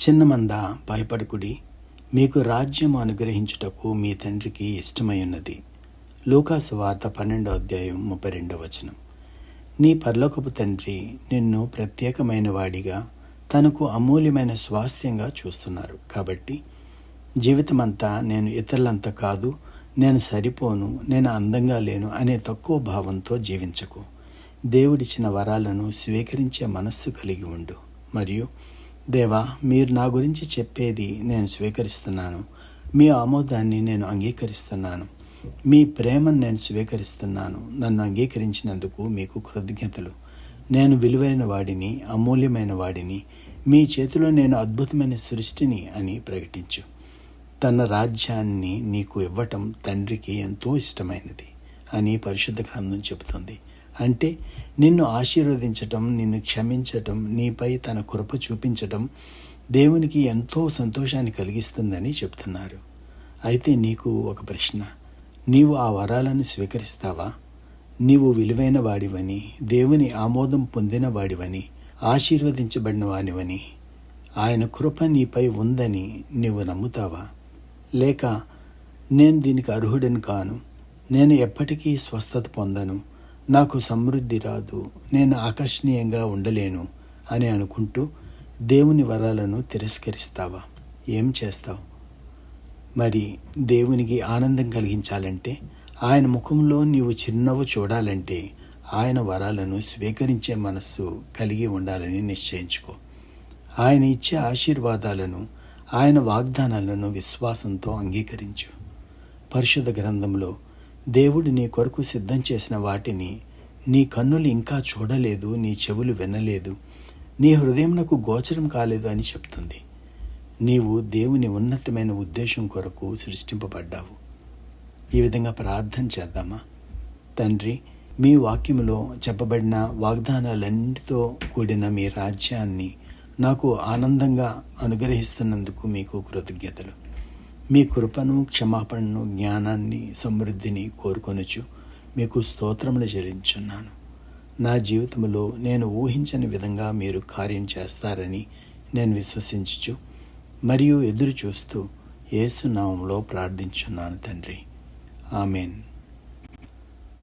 చిన్నమంద భయపడకుడి, మీకు రాజ్యం అనుగ్రహించుటకు మీ తండ్రికి ఇష్టమై ఉన్నది. లూకాసు వార్త 12:32. నీ పరలోకపు తండ్రి నిన్ను ప్రత్యేకమైన వాడిగా, తనకు అమూల్యమైన స్వాస్థ్యంగా చూస్తున్నారు. కాబట్టి జీవితమంతా నేను ఇతరులంతా కాదు, నేను సరిపోను, నేను అందంగా లేను అనే తక్కువ భావంతో జీవించకు. దేవుడిచ్చిన వరాలను స్వీకరించే మనస్సు కలిగి ఉండు. మరియు దేవా, మీరు నా గురించి చెప్పేది నేను స్వీకరిస్తున్నాను, మీ ఆమోదాన్ని నేను అంగీకరిస్తున్నాను, మీ ప్రేమను నేను స్వీకరిస్తున్నాను, నన్ను అంగీకరించినందుకు మీకు కృతజ్ఞతలు. నేను విలువైన వాడిని, అమూల్యమైన వాడిని, మీ చేతిలో నేను అద్భుతమైన సృష్టిని అని ప్రకటించు. తన రాజ్యాన్ని నీకు ఇవ్వటం తండ్రికి ఎంతో ఇష్టమైనది అని పరిశుద్ధ గ్రంథం చెబుతుంది. అంటే నిన్ను ఆశీర్వదించటం, నిన్ను క్షమించటం, నీపై తన కృప చూపించటం దేవునికి ఎంతో సంతోషాన్ని కలిగిస్తుందని చెప్తున్నారు. అయితే నీకు ఒక ప్రశ్న, నీవు ఆ వరాలను స్వీకరిస్తావా? నీవు విలువైన వాడివని, దేవుని ఆమోదం పొందిన వాడివని, ఆశీర్వదించబడిన వాడివని, ఆయన కృప నీపై ఉందని నీవు నమ్ముతావా? లేక నేను దీనికి అర్హుడని కాను, నేను ఎప్పటికీ స్వస్థత పొందను, నాకు సమృద్ధి రాదు, నేను ఆకర్షణీయంగా ఉండలేను అని అనుకుంటూ దేవుని వరాలను తిరస్కరిస్తావా? ఏం చేస్తావు? మరి దేవునికి ఆనందం కలిగించాలంటే, ఆయన ముఖంలో నీవు చిరునవ్వు చూడాలంటే, ఆయన వరాలను స్వీకరించే మనస్సు కలిగి ఉండాలని నిశ్చయించుకో. ఆయన ఇచ్చే ఆశీర్వాదాలను, ఆయన వాగ్దానాలను విశ్వాసంతో అంగీకరించు. పరిశుద్ధ గ్రంథంలో దేవుడు నీ కొరకు సిద్ధం చేసిన వాటిని నీ కన్నులు ఇంకా చూడలేదు, నీ చెవులు వినలేదు, నీ హృదయంనకు గోచరం కాలేదు అని చెప్తుంది. నీవు దేవుని ఉన్నతమైన ఉద్దేశం కొరకు సృష్టింపబడ్డావు. ఈ విధంగా ప్రార్థన చేద్దామా? తండ్రి, మీ వాక్యములో చెప్పబడిన వాగ్దానాలన్నిటితో కూడిన మీ రాజ్యాన్ని నాకు ఆనందంగా అనుగ్రహిస్తున్నందుకు మీకు కృతజ్ఞతలు. మీ కృపను, క్షమాపణను, జ్ఞానాన్ని, సమృద్ధిని కోరుకొనుచు మీకు స్తోత్రములు చెల్లించున్నాను. నా జీవితంలో నేను ఊహించని విధంగా మీరు కార్యం చేస్తారని నేను విశ్వసించుచు మరియు ఎదురు చూస్తూ యేసు నామములో ప్రార్థించున్నాను తండ్రి. ఆమెన్.